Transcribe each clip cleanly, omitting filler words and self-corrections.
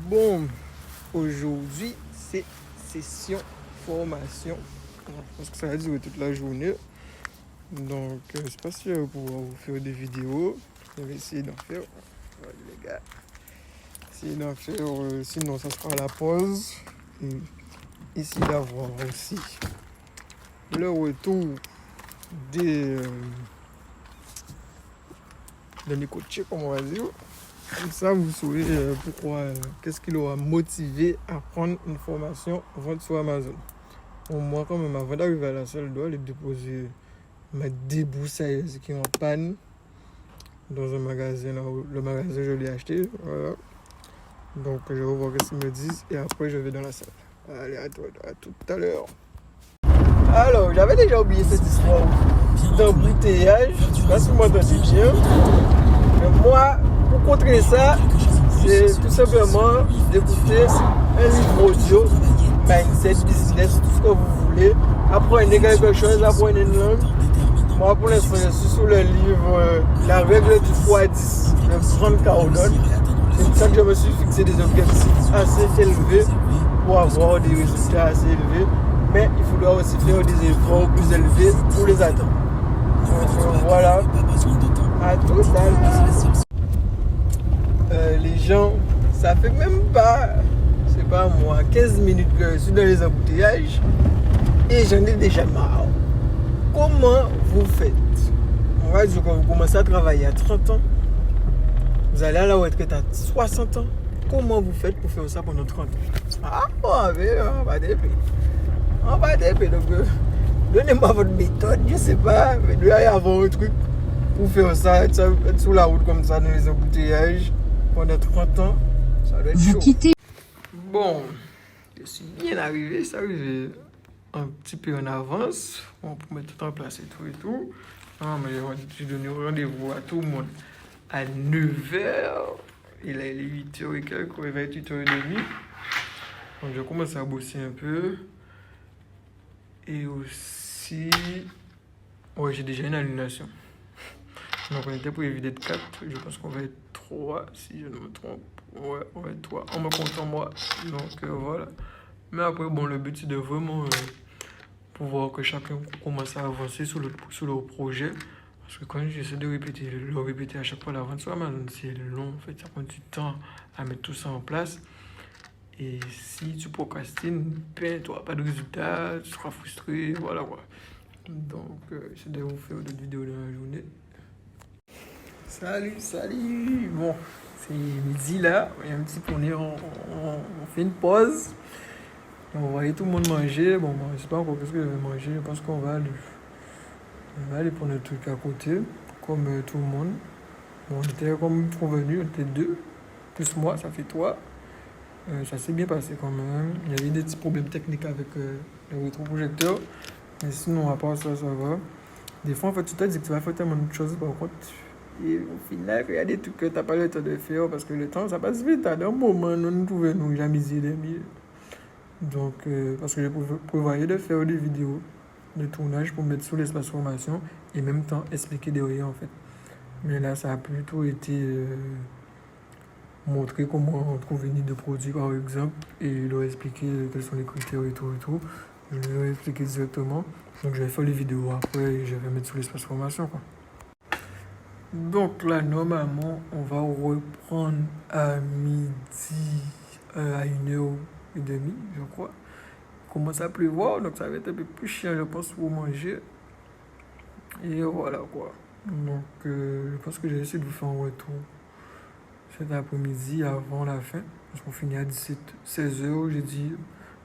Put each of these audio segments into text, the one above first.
Bon, aujourd'hui, c'est session formation. Je pense que ça va durer toute la journée. Donc, je ne sais pas si je vais pouvoir vous faire des vidéos. Je vais essayer d'en faire. Voilà, les gars. Essayer d'en faire. Sinon, ça sera la pause. Et essayer d'avoir aussi le retour des mes coachés, comme on va dire. Comme ça, vous saurez pourquoi, qu'est-ce qui l'aura motivé à prendre une formation vente sur Amazon. Bon, moi, quand même, avant d'arriver à la salle, je dois aller déposer ma débroussailleuse qui est en panne dans un magasin. Là où le magasin, je l'ai acheté. Voilà. Donc, je vais voir ce qu'ils me disent et après, je vais dans la salle. Allez, à tout à l'heure. Alors, j'avais déjà oublié cette histoire d'embouteillage. Je ne sais pas si vous m'entendez bien. Mais moi, pour contrer ça, c'est tout simplement d'écouter un livre audio, mindset, business, tout ce que vous voulez. Apprenez quelque chose, apprenez une langue. Moi, pour l'instant, je suis sur le livre La règle du x10 de Grant Cardone. C'est pour ça que je me suis fixé des objectifs assez élevés pour avoir des résultats assez élevés. Mais il faudra aussi faire des efforts plus élevés pour les atteindre. Donc voilà. À tout à l'heure. Les gens, ça fait même pas, je sais pas moi, 15 minutes que je suis dans les embouteillages et j'en ai déjà marre. Comment vous faites? On va dire que vous commencez à travailler à 30 ans, vous allez à la retraite à 60 ans. Comment vous faites pour faire ça pendant 30 ans? Ah, on va dépayer. On va dépayer. Donc, donnez-moi votre méthode, je sais pas, mais il doit y avoir un truc pour faire ça, être sur la route comme ça dans les embouteillages. Pendant 30 ans, ça doit être chaud. Bon, je suis bien arrivé, c'est arrivé un petit peu en avance. On peut mettre tout en place et tout. Ah, mais j'ai donné rendez-vous à tout le monde à 9h. Et là, il est 8h et quelques, il va être 8h30. Donc, je commence à bosser un peu. Et aussi, ouais, j'ai déjà une annulation. Donc, on était prévu d'être 4. Je pense qu'on va être 3, si je ne me trompe. Ouais, on va être 3. On me compte en moi. Donc, voilà. Mais après, bon, le but, c'est de vraiment pouvoir que chacun commence à avancer sur le projet. Parce que quand j'essaie de le répéter à chaque fois, la vente sur Amazon, c'est long. En fait, ça prend du temps à mettre tout ça en place. Et si tu procrastines, ben, tu n'auras pas de résultat, tu seras frustré, voilà quoi. Donc, j'essaie de vous faire d'autres vidéos dans la journée. Salut. Bon, c'est midi là. Il y a un petit poney, on fait une pause. On va aller tout le monde manger. Bon, moi, je ne sais pas encore qu'est-ce que je vais manger. Je pense qu'on va aller prendre un truc à côté, comme tout le monde. Bon, on était comme convenu, on était 2, plus moi, ça fait 3. Ça s'est bien passé quand même. Il y avait des petits problèmes techniques avec le rétroprojecteur. Mais sinon, à part ça, ça va. Des fois, en fait, tu te dis que tu vas faire tellement de choses, par contre. Et au final, il y a des trucs que tu n'as pas le temps de faire parce que le temps, ça passe vite. À un moment, nous pouvons nous amuser des mille. Donc, parce que je prévoyais de faire des vidéos de tournage pour mettre sur l'espace formation et en même temps expliquer derrière en fait. Mais là, ça a plutôt été montrer comment trouver une idée de produit par exemple et leur expliquer quels sont les critères et tout. Je vais leur expliquer directement. Donc, je vais faire les vidéos après et je vais mettre sur l'espace formation quoi. Donc là, normalement, on va reprendre à midi, à 1h30, je crois. Il commence à pleuvoir, donc ça va être un peu plus chiant, je pense, pour manger. Et voilà quoi. Donc, je pense que j'ai essayé de vous faire un retour cet après-midi avant la fin. Parce qu'on finit à 16h, j'ai dit.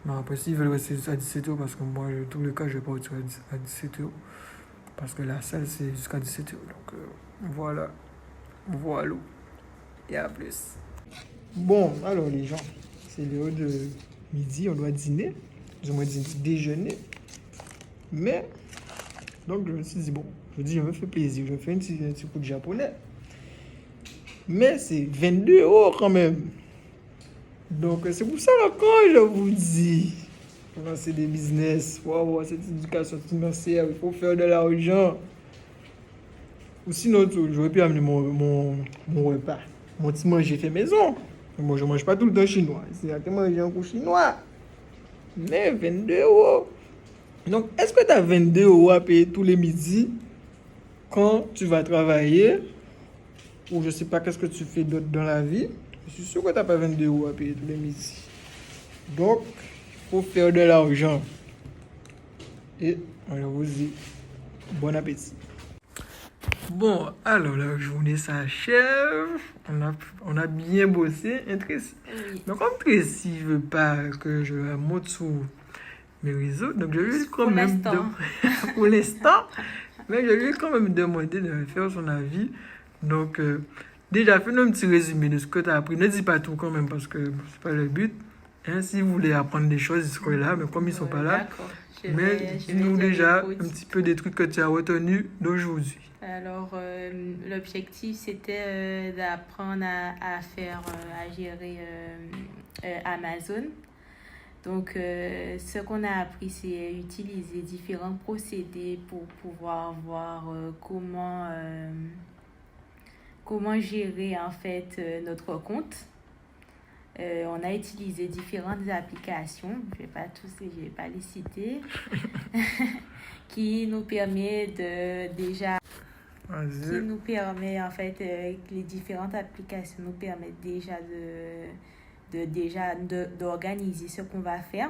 Mais après, s'ils veulent rester à 17h, parce que moi, dans tous les cas, je vais pas retirer à 17h. Parce que la salle, c'est jusqu'à 17h. Donc, voilà. Et à plus. Bon, alors les gens, c'est l'heure de midi, on doit dîner. Du moins déjeuner. Mais, donc je me suis dit, bon, je me fais plaisir, je fais un petit coup de japonais. Mais c'est 22 € quand même. Donc c'est pour ça que quand je vous dis, lancer des business, wow, cette éducation financière, il faut faire de l'argent. Ou sinon, j'aurais pu amener mon repas, mon petit manger fait maison. Moi, je ne mange pas tout le temps chinois. C'est à manger un coup chinois. Mais 22 €. Donc, est-ce que tu as 22 € à payer tous les midis quand tu vas travailler? Ou je ne sais pas qu'est-ce que tu fais d'autre dans la vie. Je suis sûr que tu n'as pas 22 € à payer tous les midis. Donc, il faut faire de l'argent. Et on vous dit bon appétit. Bon, alors la journée s'achève. On a bien bossé. Tracy. Oui. Donc, comme Tracy ne veut pas que je la montre sur mes réseaux, donc je lui ai quand Pour même l'instant. pour l'instant, mais je lui ai quand même demandé de me faire son avis. Donc, déjà, fais-nous un petit résumé de ce que tu as appris. Ne dis pas tout quand même parce que c'est pas le but. Hein, si vous voulez apprendre des choses, ils seraient là, mais comme ils ne sont pas là. D'accord. Mais dis-nous déjà un petit peu des trucs que tu as retenus d'aujourd'hui. Alors, l'objectif, c'était d'apprendre à faire, à gérer Amazon. Donc, ce qu'on a appris, c'est utiliser différents procédés pour pouvoir voir comment gérer en fait notre compte. On a utilisé différentes applications, je vais pas les citer, qui nous permet en fait, les différentes applications nous permettent déjà d'organiser ce qu'on va faire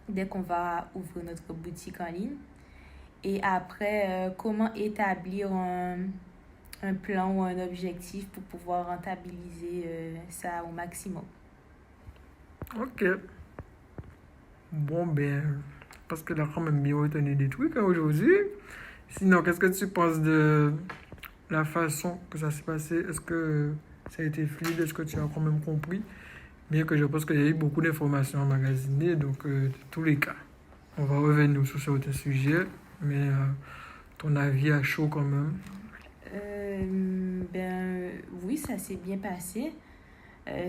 dès qu'on va ouvrir notre boutique en ligne. Et après, comment établir un plan ou un objectif pour pouvoir rentabiliser ça au maximum. Ok. Bon, parce que là, quand même, bien retenu des trucs aujourd'hui. Sinon, qu'est-ce que tu penses de la façon que ça s'est passé? Est-ce que ça a été fluide? Est-ce que tu as quand même compris? Bien que je pense qu'il y a eu beaucoup d'informations emmagasinées, donc de tous les cas, on va revenir sur certains sujets, mais ton avis à chaud quand même. Oui, ça s'est bien passé.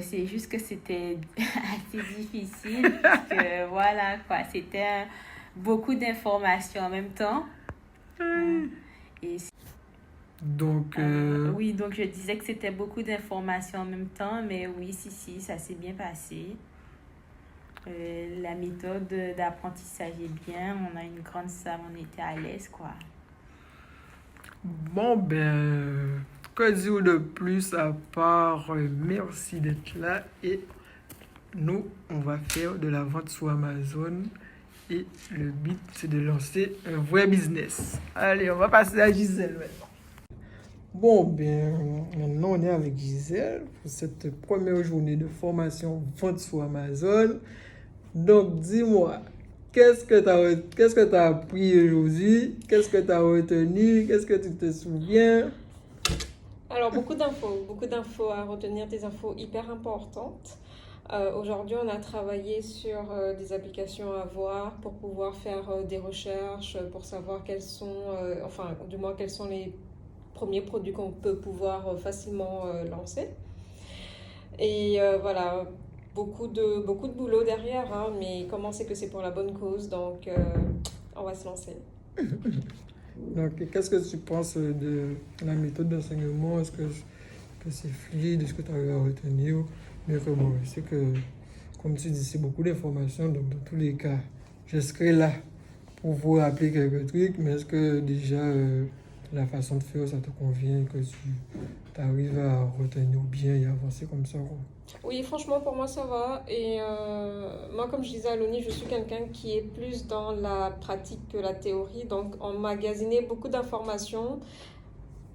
C'est juste que c'était assez difficile parce que voilà quoi, c'était beaucoup d'informations en même temps. Et donc, oui, donc je disais que c'était beaucoup d'informations en même temps, mais oui, si, ça s'est bien passé. La méthode d'apprentissage est bien, on a une grande salle, on était à l'aise quoi. Bon, que dire de plus à part merci d'être là et nous, on va faire de la vente sur Amazon et le but, c'est de lancer un vrai business. Allez, on va passer à Gisèle maintenant. Bon, maintenant on est avec Gisèle pour cette première journée de formation vente sur Amazon. Donc, dis-moi, qu'est-ce que tu as appris aujourd'hui? Qu'est-ce que tu as retenu? Qu'est-ce que tu te souviens? Alors, beaucoup d'infos à retenir, des infos hyper importantes. Aujourd'hui, on a travaillé sur des applications à voir pour pouvoir faire des recherches, pour savoir quels sont les premiers produits qu'on peut pouvoir facilement lancer. Et voilà, beaucoup de boulot derrière, hein, mais comment c'est que c'est pour la bonne cause, donc on va se lancer. Donc, qu'est-ce que tu penses de la méthode d'enseignement? Est-ce que c'est fluide? Est-ce que tu arrives à retenir? Mais bon, je sais que, comme tu dis, c'est beaucoup d'informations. Donc, dans tous les cas, je serai là pour vous rappeler quelques trucs. Mais est-ce que déjà, la façon de faire, ça te convient? Que tu arrives à retenir bien et avancer comme ça, quoi? Oui, franchement, pour moi, ça va. Et moi, comme je disais à Loni, je suis quelqu'un qui est plus dans la pratique que la théorie. Donc, emmagasiner beaucoup d'informations,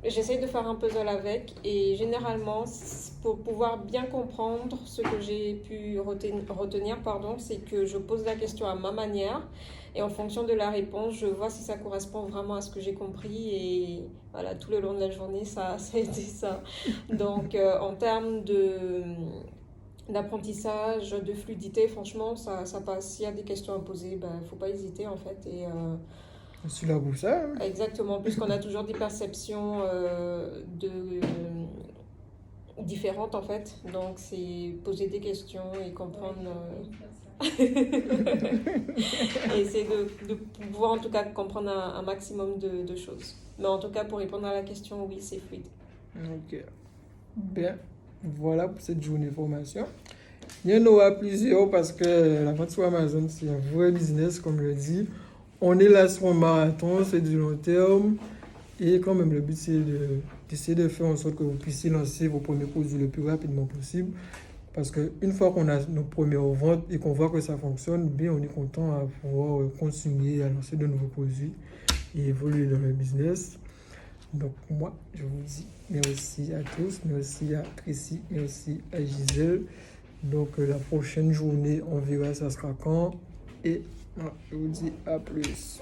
j'essaie de faire un puzzle avec. Et généralement, pour pouvoir bien comprendre ce que j'ai pu retenir, c'est que je pose la question à ma manière. Et en fonction de la réponse, je vois si ça correspond vraiment à ce que j'ai compris. Et voilà, tout le long de la journée, ça a été ça. Donc, en termes d'apprentissage, de fluidité, franchement, ça passe. S'il y a des questions à poser, il ne faut pas hésiter, en fait. Et, je suis là pour ça. Hein? Exactement, puisqu'on a toujours des perceptions différentes, en fait. Donc, c'est poser des questions et comprendre... et essayer de pouvoir en tout cas comprendre un maximum de choses. Mais en tout cas, pour répondre à la question, oui, c'est fluide. Ok. Bien. voilà pour cette journée de formation. Il y en aura plusieurs parce que la vente sur Amazon, c'est un vrai business, comme je dis. On est là sur un marathon, c'est du long terme. Et quand même, le but, c'est d'essayer de faire en sorte que vous puissiez lancer vos premiers produits le plus rapidement possible. Parce qu'une fois qu'on a nos premières ventes et qu'on voit que ça fonctionne, bien, on est content à pouvoir continuer à lancer de nouveaux produits et évoluer dans le business. Donc, moi, je vous dis merci à tous, merci à Tracy, merci à Gisèle. Donc, la prochaine journée, on verra ça sera quand. Et je vous dis à plus.